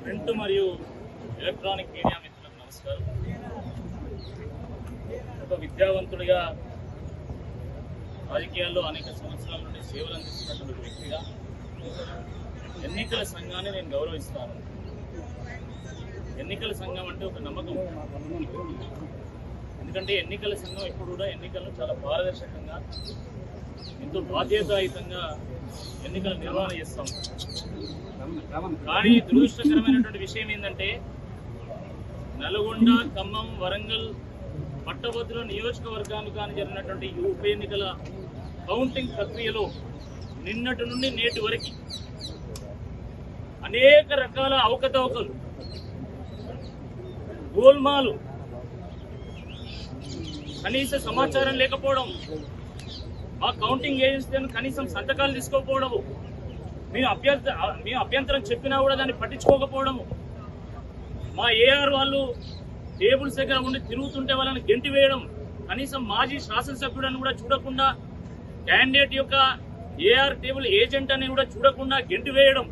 Print మరియు electronic media మిత్రులకు నమస్కారం. ఒక విద్యావంతుడిగా రాజకీయాల్లో అనేక సంవత్సరాల నుండి సేవలు అందిస్తున్నటువంటి వ్యక్తిగా ఎన్నికల సంఘాన్ని నేను గౌరవిస్తాను. ఎన్నికల సంఘం అంటే ఒక నమ్మకం. ఎందుకంటే ఎన్నికల సంఘం ఎప్పుడు కూడా ఎన్నికలను చాలా పారదర్శకంగా ఎంతో బాధ్యతాయుతంగా ఎన్నికల నిర్వహణ చేస్తాం. కానీ దురదృష్టకరమైనటువంటి విషయం ఏంటంటే నల్గొండ, ఖమ్మం, వరంగల్ పట్టభద్రుల నియోజకవర్గానికి కానీ జరిగినటువంటి ఉప ఎన్నికల కౌంటింగ్ ప్రక్రియలో నిన్నటి నుండి నేటి వరకు అనేక రకాల అవకతవకలు, గోల్మాలు, కనీస సమాచారం లేకపోవడం, మా కౌంటింగ్ ఏజెన్సీ కనీసం సంతకాలు తీసుకోకపోవడము, మేము అభ్యంతరం చెప్పినా కూడా దాన్ని పట్టించుకోకపోవడము, మా ఏఆర్ వాళ్ళు టేబుల్స్ దగ్గర ఉండి తిరుగుతుంటే వాళ్ళని గెంటి వేయడం, కనీసం మాజీ శాసనసభ్యుడని కూడా చూడకుండా క్యాండిడేట్ యొక్క ఏఆర్ టేబుల్ ఏజెంట్ అని కూడా చూడకుండా గెంటి వేయడం,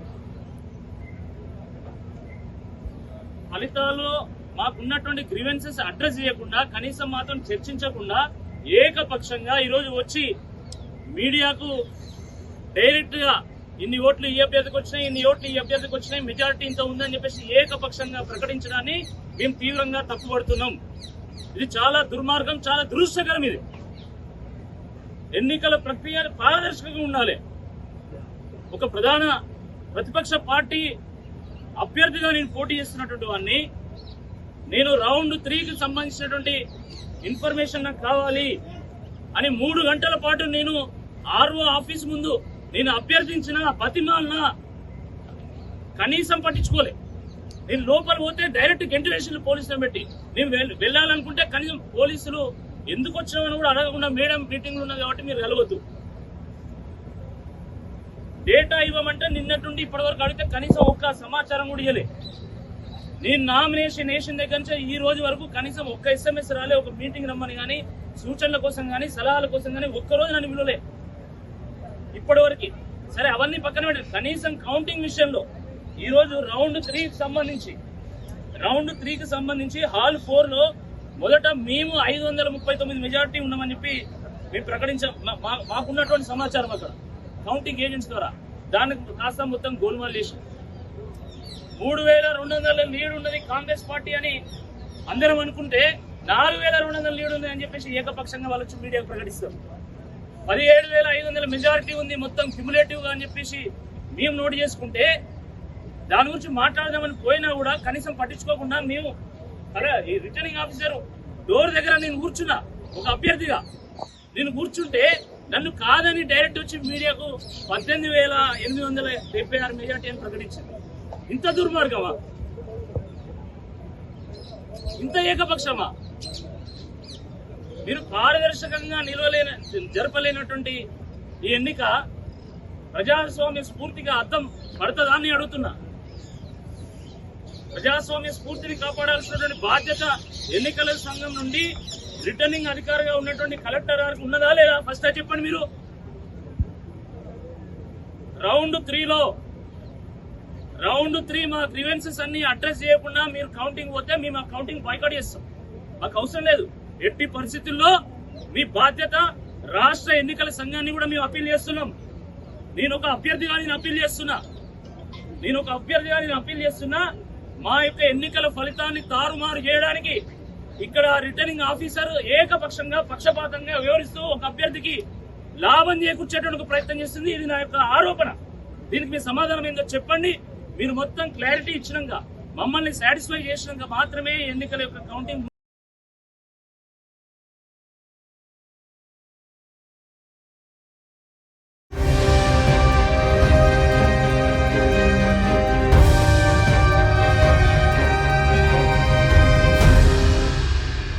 ఫలితాల్లో మాకున్నటువంటి గ్రీవెన్సెస్ అడ్రస్ చేయకుండా కనీసం మాతో చర్చించకుండా ఏకపక్షంగా ఈరోజు వచ్చి మీడియాకు డైరెక్ట్ గా ఇన్ని ఓట్లు ఈ అభ్యర్థికి వచ్చినాయి, ఇన్ని ఓట్లు ఈ అభ్యర్థికి వచ్చినాయి, మెజారిటీ ఇంత ఉందని చెప్పేసి ఏకపక్షంగా ప్రకటించడాన్ని మేము తీవ్రంగా తప్పుపడుతున్నాం. ఇది చాలా దుర్మార్గం, చాలా దురదృష్టకరం. ఇది ఎన్నికల ప్రక్రియ పారదర్శకంగా ఉండాలి. ఒక ప్రధాన ప్రతిపక్ష పార్టీ అభ్యర్థిగా నేను పోటీ చేస్తున్నటువంటి వాడిని, నేను రౌండ్ 3కి సంబంధించినటువంటి ఇన్ఫర్మేషన్ నాకు కావాలి అని 3 గంటల పాటు నేను ఆర్ఓ ఆఫీస్ ముందు నేను అభ్యర్థించిన బతిమాలన కనీసం పట్టించుకోలే. నేను లోపల పోతే డైరెక్ట్ గెంటివేషన్ పోలీసులను పెట్టి నేను వెళ్ళాలనుకుంటే కనీసం పోలీసులు ఎందుకు వచ్చినామని కూడా అడగకుండా మేడం మీటింగ్లు ఉన్నది కాబట్టి మీరు వెళ్ళవద్దు, డేటా ఇవ్వమంటే నిన్నటి నుండి ఇప్పటి వరకు అడిగితే కనీసం ఒక్క సమాచారం కూడా ఇవ్వలే. నేను నామినేషన్ వేసిన దగ్గర నుంచి ఈ రోజు వరకు కనీసం ఒక్క ఎస్ఎంఎస్ రాలే, ఒక మీటింగ్ రమ్మని కానీ, సూచనల కోసం కానీ, సలహాల కోసం కానీ ఒక్కరోజు నన్ను విలువలే ఇప్పటి వరకు. సరే అవన్నీ పక్కన పెట్టి కనీసం కౌంటింగ్ విషయంలో ఈ రోజు రౌండ్ 3కి సంబంధించి హాల్ 4లో మొదట మేము 539 మెజారిటీ ఉన్నామని చెప్పి మేము ప్రకటించాం. మాకున్నటువంటి సమాచారం అక్కడ కౌంటింగ్ ఏజెంట్స్ ద్వారా దానికి కాస్త మొత్తం గోల్మాల్ చేసి 3200 లీడ్ ఉన్నది కాంగ్రెస్ పార్టీ అని అందరం అనుకుంటే 4200 లీడ్ ఉంది అని చెప్పేసి ఏకపక్షంగా వాళ్ళు వచ్చి మీడియాకు ప్రకటిస్తారు. 17,500 మెజారిటీ ఉంది మొత్తం క్యుములేటివ్ గా అని చెప్పేసి మేము నోట్ చేసుకుంటే దాని గురించి మాట్లాడదామని పోయినా కూడా కనీసం పట్టించుకోకుండా మేము ఈ రిటర్నింగ్ ఆఫీసర్ డోర్ దగ్గర నేను కూర్చున్నా, ఒక అభ్యర్థిగా నేను కూర్చుంటే నన్ను కాదని డైరెక్ట్ వచ్చి మీడియాకు 18,876 మెజారిటీ అని ప్రకటించింది. ఇంత దుర్మార్గమా, ఇంత ఏకపక్షమా? మీరు పారదర్శకంగా జరపలేనటువంటి ఈ ఎన్నిక ప్రజాస్వామ్య స్ఫూర్తిగా అర్థం పడుతుందా అని అడుగుతున్నా. ప్రజాస్వామ్య స్ఫూర్తిని కాపాడాల్సినటువంటి బాధ్యత ఎన్నికల సంఘం నుండి రిటర్నింగ్ అధికారిగా ఉన్నటువంటి కలెక్టర్ గారికి ఉన్నదా లేదా? ఫస్ట్ చెప్పండి. మీరు రౌండ్ 3 మా గ్రీవెన్సెస్ అన్ని అడ్రస్ చేయకుండా మీరు కౌంటింగ్ పోతే మేము ఆ కౌంటింగ్ బాయ్కాట్ చేస్తాం. మాకు అవసరం లేదు. ఎట్టి పరిస్థితుల్లో మీ బాధ్యత రాష్ట్ర ఎన్నికల సంఘాన్ని కూడా మేము అప్పీల్ చేస్తున్నాం. నేను ఒక అభ్యర్థిగా అప్పీల్ చేస్తున్నా. మా యొక్క ఎన్నికల ఫలితాన్ని తారుమారు చేయడానికి ఇక్కడ రిటర్నింగ్ ఆఫీసర్ ఏకపక్షంగా పక్షపాతంగా వివరిస్తూ ఒక అభ్యర్థికి లాభం చేకూర్చేటువంటి ప్రయత్నం చేస్తుంది. ఇది నా యొక్క ఆరోపణ. దీనికి మీ సమాధానం ఏంటో చెప్పండి. మీరు మొత్తం క్లారిటీ ఇచ్చినాక, మమ్మల్ని సాటిస్ఫై చేసినాక మాత్రమే ఎన్నికల యొక్క కౌంటింగ్